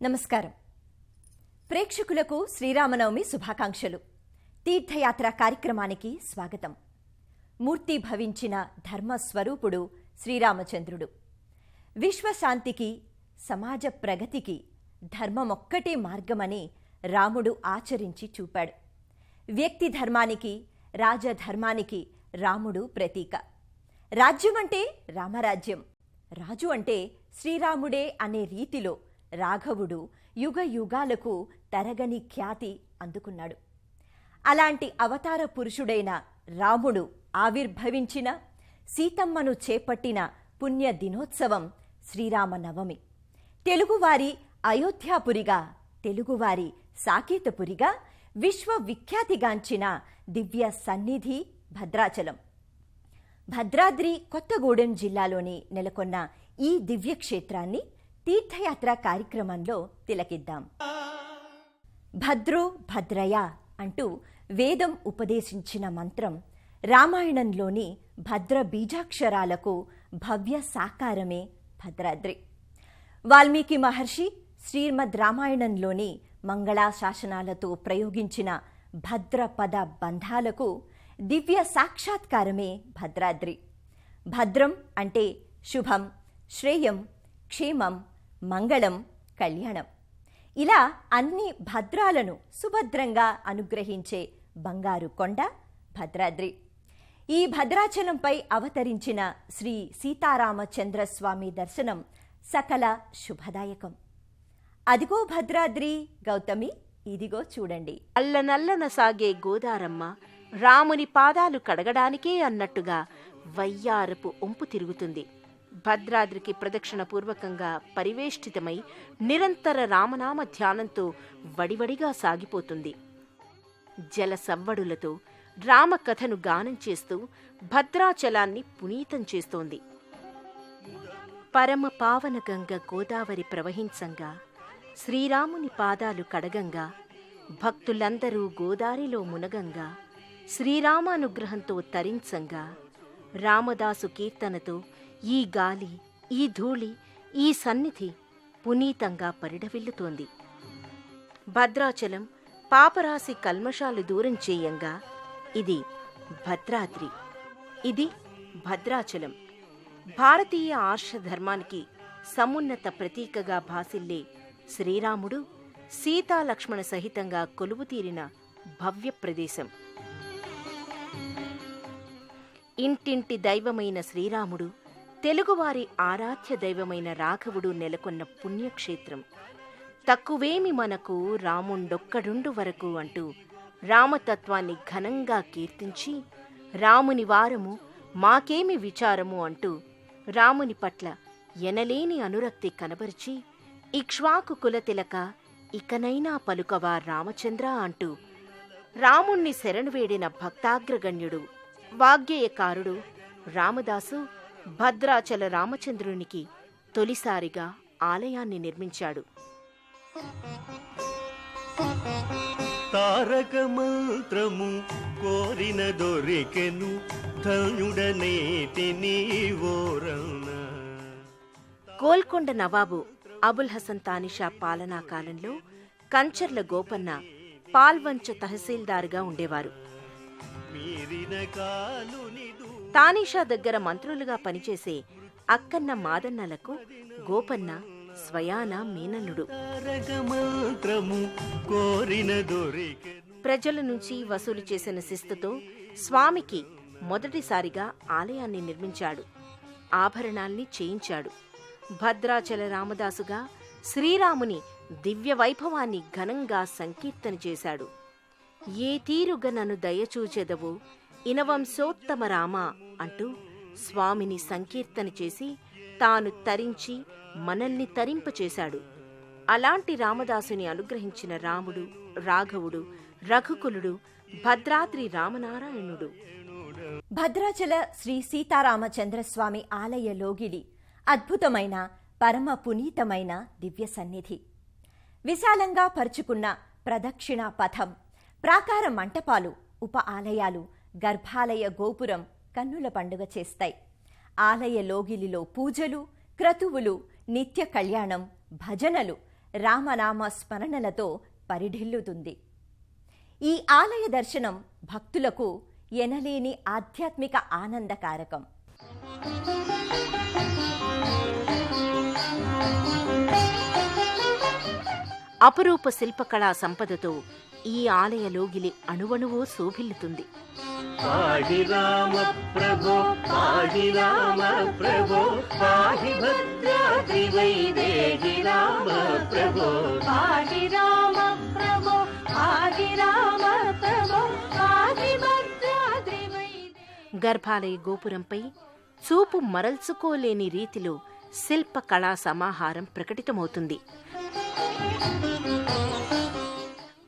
నమస్కారం. ప్రేక్షకులకు శ్రీరామనవమి శుభాకాంక్షలు. తీర్థయాత్ర కార్యక్రమానికి స్వాగతం. మూర్తి భవించిన ధర్మస్వరూపుడు శ్రీరామచంద్రుడు. విశ్వశాంతికి, సమాజ ప్రగతికి ధర్మమొక్కటే మార్గమని రాముడు ఆచరించి చూపాడు. వ్యక్తి ధర్మానికి, రాజధర్మానికి రాముడు ప్రతీక. రాజ్యమంటే రామరాజ్యం, రాజు అంటే శ్రీరాముడే అనే రీతిలో రాఘవుడు యుగ యుగాలకు తరగని ఖ్యాతి అందుకున్నాడు. అలాంటి అవతార పురుషుడైన రాముడు ఆవిర్భవించిన, సీతమ్మను చేపట్టిన పుణ్య దినోత్సవం శ్రీరామనవమి. తెలుగువారి అయోధ్యాపురిగా, తెలుగువారి సాకేతపురిగా విశ్వవిఖ్యాతిగాంచిన దివ్య సన్నిధి భద్రాచలం. భద్రాద్రి కొత్తగూడెం జిల్లాలోని నెలకొన్న ఈ దివ్యక్షేత్రాన్ని తీర్థయాత్ర కార్యక్రమంలో తిలకిద్దాం. భద్రో భద్రయ అంటూ వేదం ఉపదేశించిన మంత్రం రామాయణంలోని భద్ర బీజాక్షరాలకు భవ్య సాకారమే భద్రాద్రి. వాల్మీకి మహర్షి శ్రీమద్ రామాయణంలోని మంగళాశాసనాలతో ప్రయోగించిన భద్రపద బంధాలకు దివ్య సాక్షాత్కారమే భద్రాద్రి. భద్రం అంటే శుభం, శ్రేయం, క్షేమం, మంగళం, కళ్యాణం. ఇలా అన్ని భద్రాలను సుభద్రంగా అనుగ్రహించే బంగారు కొండ భద్రాద్రి. ఈ భద్రాచలంపై అవతరించిన శ్రీ సీతారామచంద్రస్వామి దర్శనం సకల శుభదాయకం. అదిగో భద్రాద్రి, గౌతమి ఇదిగో చూడండి. అల్లనల్లన సాగే గోదారమ్మ రాముని పాదాలు కడగడానికే అన్నట్టుగా వయ్యారపు ఒంపు తిరుగుతుంది. భద్రాద్రికి ప్రదక్షిణ పూర్వకంగా పరివేష్టితమై నిరంతర రామనామ ధ్యానంతో వడివడిగా సాగిపోతుంది. జల సవ్వడులతో రామకథను గానం చేస్తూ భద్రాచలాన్ని పునీతం చేస్తోంది. పరమ పావన గంగ గోదావరి ప్రవహించంగా, శ్రీరాముని పాదాలు కడగంగా, భక్తులందరూ గోదారిలో మునగంగా, శ్రీరామానుగ్రహంతో తరించంగా, రామదాసు కీర్తనతో ఈ గాలి, ఈ ధూళి, ఈ సన్నిధి పునీతంగా పరిఢవిల్లుతోంది. భద్రాచలం పాపరాశి కల్మషాలు దూరం చేయంగా ఇది భద్రాద్రి, ఇది భద్రాచలం. భారతీయ ఆర్ష ధర్మానికి సమున్నత ప్రతీకగా భాసిల్లే శ్రీరాముడు సీతాలక్ష్మణ సహితంగా కొలువుతీరిన భవ్య ప్రదేశం. ఇంటింటి దైవమైన శ్రీరాముడు, తెలుగువారి ఆరాధ్య దైవమైన రాఘవుడు నెలకొన్న పుణ్యక్షేత్రం. తక్కువేమి మనకు రాముండొక్కడుండు వరకు అంటూ రామతత్వాన్ని ఘనంగా కీర్తించి, రాముని వారము మాకేమి విచారము అంటూ రాముని పట్ల ఎనలేని అనురక్తి కనబరిచి, ఇక్ష్వాకు కులతిలక ఇకనైనా పలుకవా రామచంద్ర అంటూ రాముణ్ణి శరణువేడిన భక్తాగ్రగణ్యుడు, వాగ్గేయకారుడు రామదాసు భద్రాచల రామచంద్రునికి తొలిసారిగా ఆలయాన్ని నిర్మించాడు. తారక మంత్రము కోరిన దొరికెను ధనుడనేటి నీవోరణ. గోల్కొండ నవాబు అబుల్ హసన్ తానిషా పాలనా కాలంలో కంచర్ల గోపన్న పాల్వంచ తహసీల్దారుగా ఉండేవారు. తానిషా దగ్గర మంత్రులుగా పనిచేసే అక్కన్న మాదన్నలకు గోపన్న స్వయాన మేనల్లుడు. ప్రజల నుంచి వసూలు చేసిన శిస్తుతో స్వామికి మొదటిసారిగా ఆలయాన్ని నిర్మించాడు. ఆభరణాల్ని చేయించాడు. భద్రాచల రామదాసుగా శ్రీరాముని దివ్య వైభవాన్ని ఘనంగా సంకీర్తన చేశాడు. ఏ తీరుగ నన్ను దయచూచెదవు ఇనవంశోత్తమ రామ అంటూ స్వామిని సంకీర్తన చేసి తాను తరించి మనల్ని తరింపచేశాడు. అలాంటి రామదాసుని అనుగ్రహించిన రాముడు, రాఘవుడు, రఘుకులుడు, భద్రాద్రి రామనారాయణుడు. భద్రాచల శ్రీ సీతారామచంద్రస్వామి ఆలయ లోగిలి అద్భుతమైన, పరమ పునీతమైన దివ్య సన్నిధి. విశాలంగా పరుచుకున్న ప్రదక్షిణ పథం, ప్రాకార మంటపాలు, ఉప ఆలయాలు, గర్భాలయ గోపురం కన్నుల పండుగ చేస్తాయి. ఆలయ లోగిలిలో పూజలు, క్రతువులు, నిత్య కళ్యాణం, భజనలు రామనామ స్మరణలతో పరిఢిల్లుతుంది. ఈ ఆలయ దర్శనం భక్తులకు ఎనలేని ఆధ్యాత్మిక ఆనందకారకం. అపురూప శిల్పకళా సంపదతో ఈ ఆలయ లోగిలి అణువణువు శోభిల్లుతుంది. పాహి రామ ప్రభో పాహి రామ ప్రభో పాహి భద్రాద్రి వైదేహి రామ ప్రభో పాహి రామ ప్రభో పాహి రామ ప్రభో పాహి భద్రాద్రి వైదేహి. గర్భాలయ గోపురంపై చూపు మరల్చుకోలేని రీతిలో శిల్పకళా సమాహారం ప్రకటితమవుతుంది.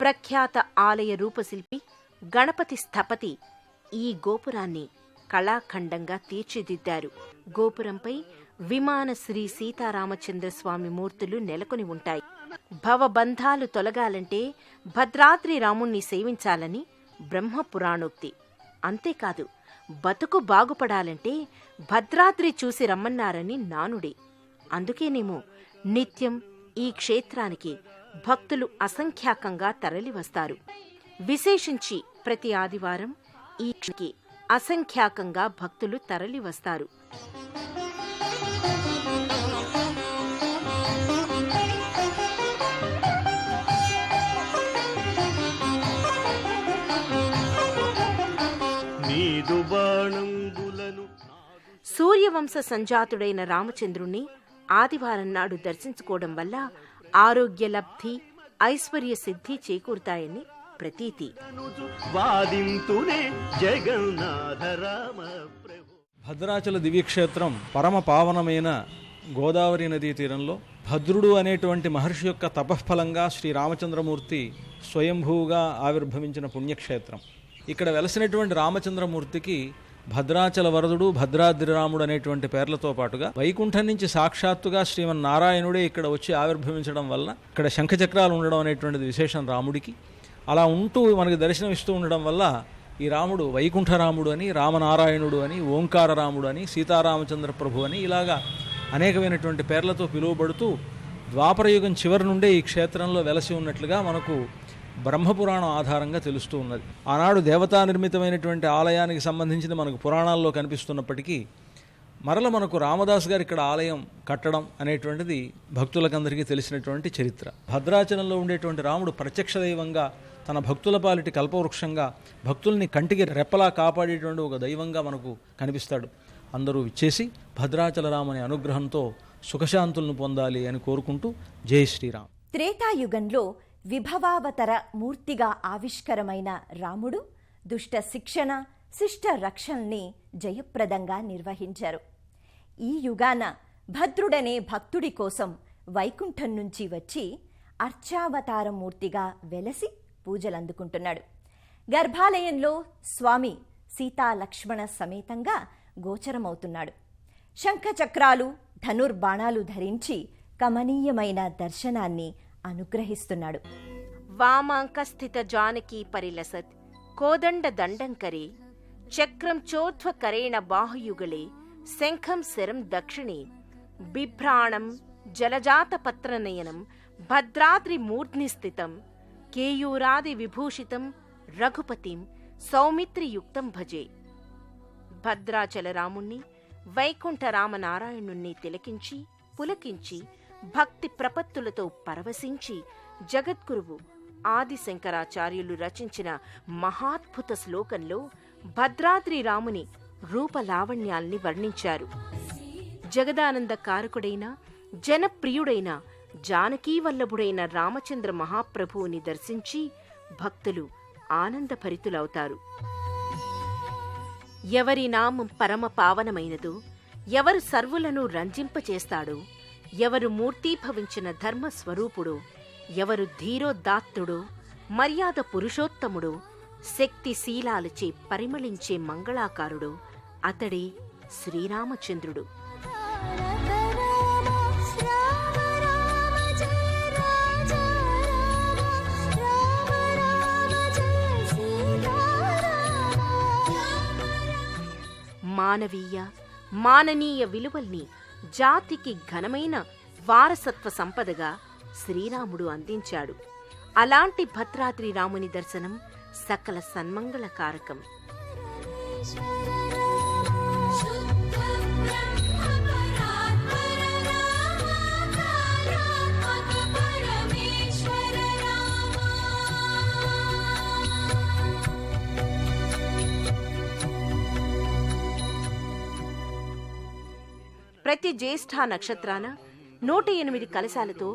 ప్రఖ్యాత ఆలయ రూపశిల్పి గణపతి స్థపతి ఈ గోపురాన్ని కళాఖండంగా తీర్చిదిద్దారు. గోపురంపై విమాన శ్రీ సీతారామచంద్రస్వామి మూర్తులు నెలకొని ఉంటాయి. భవబంధాలు తొలగాలంటే భద్రాద్రి రాముణ్ణి సేవించాలని బ్రహ్మపురాణోక్తి. అంతేకాదు, బతుకు బాగుపడాలంటే భద్రాద్రి చూసి రమ్మన్నారని నానుడి. అందుకేనేమో నిత్యం ఈ క్షేత్రానికి భక్తులు అసంఖ్యాకంగా తరలివస్తారు. విశేషించి ప్రతి ఆదివారం ఈ క్షేత్రానికి అసంఖ్యాకంగా భక్తులు తరలివస్తారు. సూర్యవంశ సంజాతుడైన రామచంద్రుణ్ణి ఆదివారం నాడు దర్శించుకోవడం వల్ల ఆరోగ్య లబ్ధి, ఐశ్వర్య సిద్ధి చేకూరుతాయని ప్రతీతి. భద్రాచల దివ్యక్షేత్రం పరమ పావనమైన గోదావరి నదీ తీరంలో భద్రుడు అనేటువంటి మహర్షి యొక్క తపఃఫలంగా శ్రీరామచంద్రమూర్తి స్వయంభూగా ఆవిర్భవించిన పుణ్యక్షేత్రం. ఇక్కడ వెలసినటువంటి రామచంద్రమూర్తికి భద్రాచల వరదుడు, భద్రాద్రి రాముడు అనేటువంటి పేర్లతో పాటుగా వైకుంఠం నుంచి సాక్షాత్తుగా శ్రీమన్నారాయణుడే ఇక్కడ వచ్చి ఆవిర్భవించడం వల్ల ఇక్కడ శంఖచక్రాలు ఉండడం అనేటువంటిది విశేషం రాముడికి. అలా ఉంటూ మనకి దర్శనం ఇస్తూ ఉండడం వల్ల ఈ రాముడు వైకుంఠరాముడు అని, రామనారాయణుడు అని, ఓంకార రాముడు అని, సీతారామచంద్ర ప్రభు అని ఇలాగా అనేకమైనటువంటి పేర్లతో పిలువబడుతూ ద్వాపరయుగం చివరి నుండే ఈ క్షేత్రంలో వెలసి ఉన్నట్లుగా మనకు బ్రహ్మపురాణం ఆధారంగా తెలుస్తూ ఉన్నది. ఆనాడు దేవతా నిర్మితమైనటువంటి ఆలయానికి సంబంధించింది మనకు పురాణాల్లో కనిపిస్తున్నప్పటికీ మరల మనకు రామదాస్ గారు ఇక్కడ ఆలయం కట్టడం అనేటువంటిది భక్తులకందరికీ తెలిసినటువంటి చరిత్ర. భద్రాచలంలో ఉండేటువంటి రాముడు ప్రత్యక్ష దైవంగా, తన భక్తుల పాలిటి కల్పవృక్షంగా, భక్తుల్ని కంటికి రెప్పలా కాపాడేటువంటి ఒక దైవంగా మనకు కనిపిస్తాడు. అందరూ ఇచ్చేసి భద్రాచల రాముని అనుగ్రహంతో సుఖశాంతులను పొందాలి అని కోరుకుంటూ జై శ్రీరామ్. త్రేతాయుగంలో విభవావతర మూర్తిగా ఆవిష్కరమైన రాముడు దుష్ట శిక్షణ, శిష్ట రక్షణల్ని జయప్రదంగా నిర్వహించారు. ఈ యుగాన భద్రుడనే భక్తుడి కోసం వైకుంఠం నుంచి వచ్చి అర్చావతారమూర్తిగా వెలసి పూజలందుకుంటున్నాడు. గర్భాలయంలో స్వామి సీతాలక్ష్మణ సమేతంగా గోచరమవుతున్నాడు. శంఖచక్రాలు, ధనుర్బాణాలు ధరించి కమనీయమైన దర్శనాన్ని అనుగ్రహిస్తున్నాడు. వామాంకస్థిత జానకీ పరిలసత్ కోదండ దండంకరే చక్రం చోత్వకరేణ బాహుయుగళే శంఖం శరం దక్షిణే బిభ్రాణం జలజాతపత్రనయనం భద్రాద్రి మూర్ధ్నిస్థితం కేయూరాది విభూషితం రఘుపతిం సౌమిత్రియుక్తం భజే. భద్రాచల రాముణ్ణి, వైకుంఠ రామనారాయణుణ్ణి తిలకించి పులకించి భక్తి ప్రపత్తులతో పరవశించి జగద్గురువు ఆదిశంకరాచార్యులు రచించిన మహాద్భుత శ్లోకంలో భద్రాద్రి రాముని రూపలావణ్యాల్ని వర్ణించారు. జగదానంద కారకుడైన, జనప్రియుడైన, జానకీవల్లభుడైన రామచంద్ర మహాప్రభువుని దర్శించి భక్తులు ఆనందభరితులవుతారు. ఎవరి నామం పరమ పావనమైనదో, ఎవరు సర్వులను రంజింపచేస్తాడో, ఎవరు మూర్తీభవించిన ధర్మస్వరూపుడో, ఎవరు ధీరోదాత్తుడో, మర్యాద పురుషోత్తముడో, శక్తిశీలాలచే పరిమళించే మంగళాకారుడో అతడే శ్రీరామచంద్రుడు. మానవీయ, మాననీయ విలువల్ని జాతికి ఘనమైన వారసత్వ సంపదగా శ్రీరాముడు అందించాడు. అలాంటి భద్రాద్రి రాముని దర్శనం సకల సన్మంగళకారకం. ప్రతి జ్యేష్ఠ నక్షత్రాన 108 కలశాలతో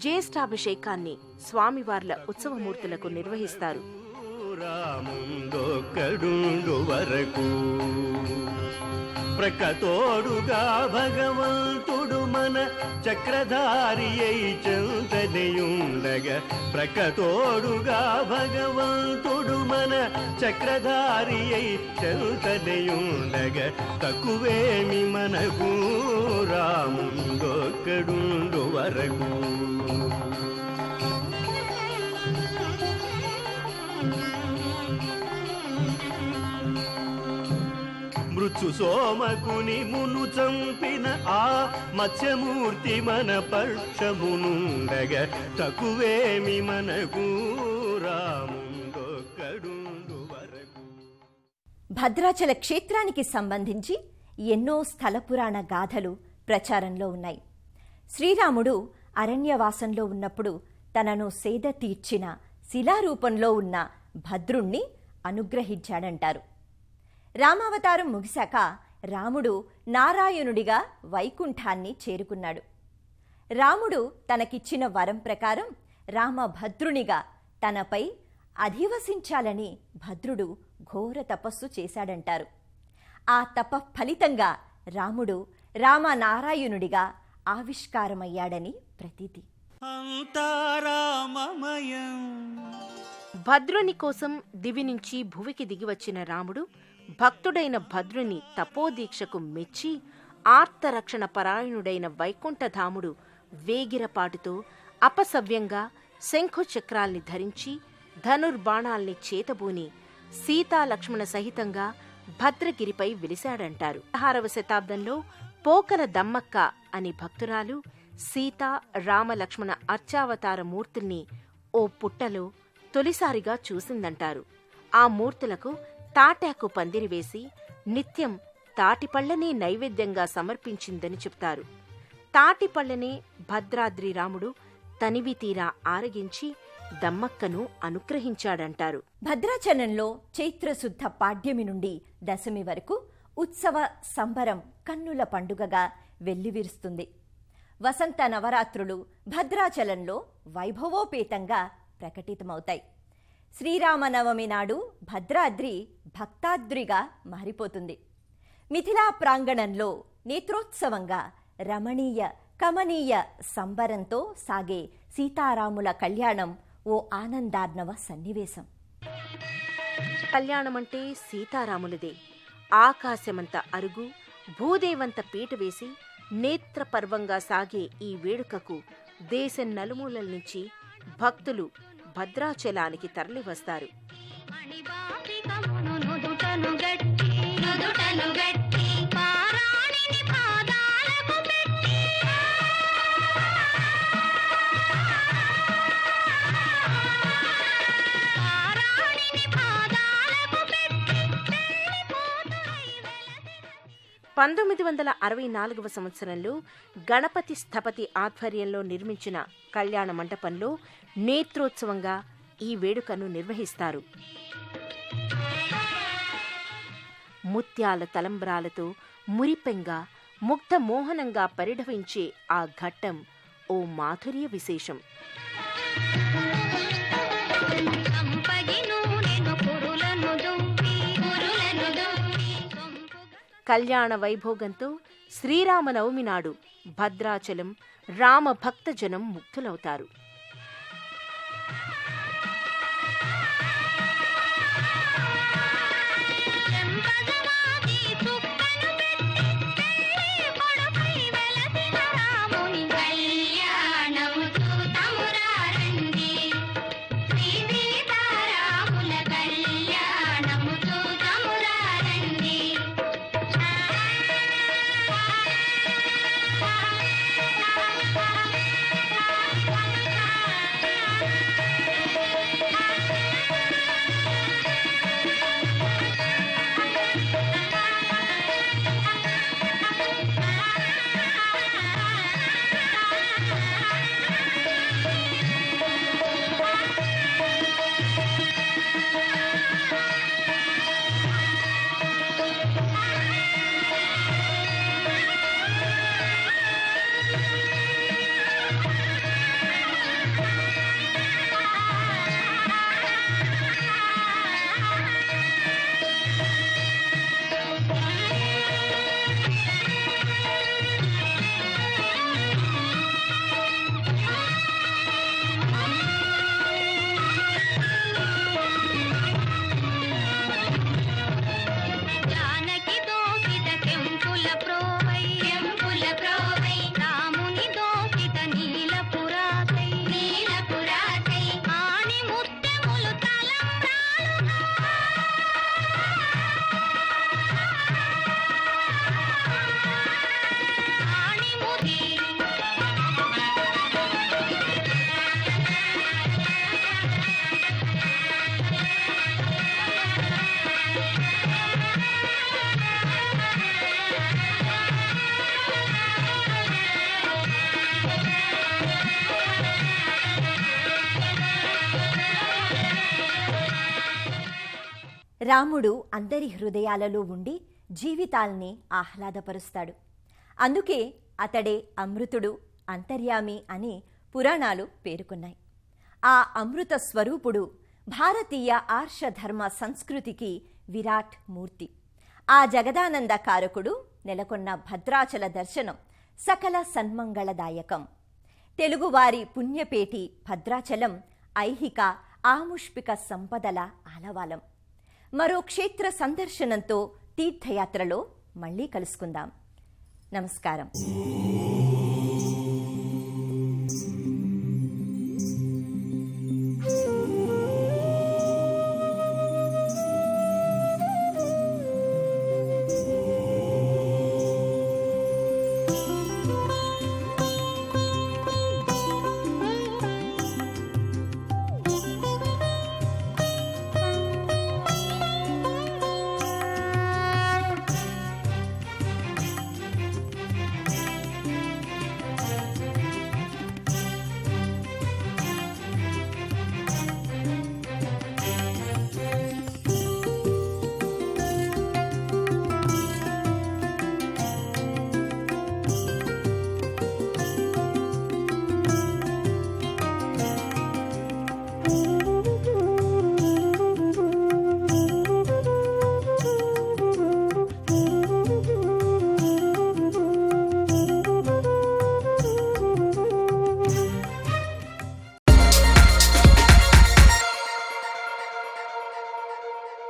జ్యేష్ఠాభిషేకాన్ని స్వామివార్ల ఉత్సవమూర్తులకు నిర్వహిస్తారు. రాముందొక్కడుండు వరకు ప్రకతోడుగా భగవంతుడు మన చక్రధారి అయి చెంతనేయుండగా, ప్రకతోడుగా భగవంతుడు మన చక్రధారి అయి చెంతనేయుండగా, తక్కువేమి మనకు రాముందొక్కడుండు వరకు. మృత్యు సోమకుని మును చంపిన ఆ మత్స్యమూర్తి మన పక్షమునుండగా, తక్కువేమి మనకు రాముందొక్కడుండు వరకు. భద్రాచల క్షేత్రానికి సంబంధించి ఎన్నో స్థల పురాణ గాథలు ప్రచారంలో ఉన్నాయి. శ్రీరాముడు అరణ్యవాసంలో ఉన్నప్పుడు తనను సేద తీర్చిన శిలారూపంలో ఉన్న భద్రుణ్ణి అనుగ్రహించాడంటారు. రామావతారం ముగిశాక రాముడు నారాయణుడిగా వైకుంఠాన్ని చేరుకున్నాడు. రాముడు తనకిచ్చిన వరం ప్రకారం రామభద్రునిగా తనపై అధివసించాలని భద్రుడు ఘోర తపస్సు చేశాడంటారు. ఆ తప ఫలితంగా రాముడు రామనారాయణుడిగా ఆవిష్కారమయ్యాడని ప్రతీతి. భద్రుని కోసం దివి నుంచి భువికి దిగివచ్చిన రాముడు భక్తుడైన భద్రుని తపోదీక్షకు మెచ్చి ఆర్తరక్షణ పరాయణుడైన వైకుంఠధాముడు వేగిరపాటుతో అపసవ్యంగా శంఖుచక్రాల్ని ధరించి ధనుర్బాణాల్ని చేతబూని సీతాలక్ష్మణ సహితంగా భద్రగిరిపై వెలిశాడంటారు. 16వ శతాబ్దంలో పోకల దమ్మక్క అని భక్తురాలు సీతా రామలక్ష్మణ అర్చావతార మూర్తుల్ని ఓ పుట్టలో తొలిసారిగా చూసిందంటారు. ఆ మూర్తులకు తాటాకు పందిరివేసి నిత్యం తాటిపళ్లనే నైవేద్యంగా సమర్పించిందని చెప్తారు. తాటిపళ్లనే భద్రాద్రి రాముడు తనివి తీరా ఆరగించి దమ్మక్కను అనుగ్రహించాడంటారు. భద్రాచలంలో చైత్రశుద్ధ పాడ్యమి నుండి దశమి వరకు ఉత్సవ సంబరం కన్నుల పండుగగా వెల్లివిరుస్తుంది. వసంత నవరాత్రులు భద్రాచలంలో వైభవోపేతంగా ప్రకటితమవుతాయి. శ్రీరామనవమి నాడు భద్రాద్రి భక్తాద్రిగా మారిపోతుంది. మిథిలా ప్రాంగణంలో నేత్రోత్సవంగా రమణీయ కమనీయ సంబరంతో సాగే సీతారాముల కళ్యాణం ఓ ఆనందార్ణవ సన్నివేశం. కళ్యాణమంటే సీతారాములదే. ఆకాశమంత అరుగు భూదేవంత పీట వేసి నేత్రపర్వంగా సాగే ఈ వేడుకకు దేశం నలుమూలల నుంచి భక్తులు భద్రాచలానికి తరలివస్తారు. సంవత్సరంలో గణపతి స్థపతి ఆధ్వర్యంలో నిర్మించిన కళ్యాణ మండపంలో నేత్రోత్సవంగా ఈ వేడుకను నిర్వహిస్తారు. ముత్యాల తలంబ్రాలతో మురిపెంగా ముగ్ధ మోహనంగా పరిఢవించే ఆ ఘట్టం ఓ మాధుర్య విశేషం. కళ్యాణ వైభోగంతో శ్రీరామనవమి నాడు భద్రాచలం రామ భక్తజనం ముగ్ధులవుతారు. రాముడు అందరి హృదయాలలో ఉండి జీవితాల్ని ఆహ్లాదపరుస్తాడు. అందుకే అతడే అమృతుడు, అంతర్యామి అని పురాణాలు పేర్కొన్నాయి. ఆ అమృత స్వరూపుడు భారతీయ ఆర్షధర్మ సంస్కృతికి విరాట్ మూర్తి. ఆ జగదానంద కారకుడు నెలకొన్న భద్రాచల దర్శనం సకల సన్మంగళదాయకం. తెలుగువారి పుణ్యపేటి భద్రాచలం ఐహిక ఆముష్పిక సంపదల ఆలవాలం. మరో క్షేత్ర సందర్శనంతో తీర్థయాత్రలో మళ్ళీ కలుసుకుందాం. నమస్కారం.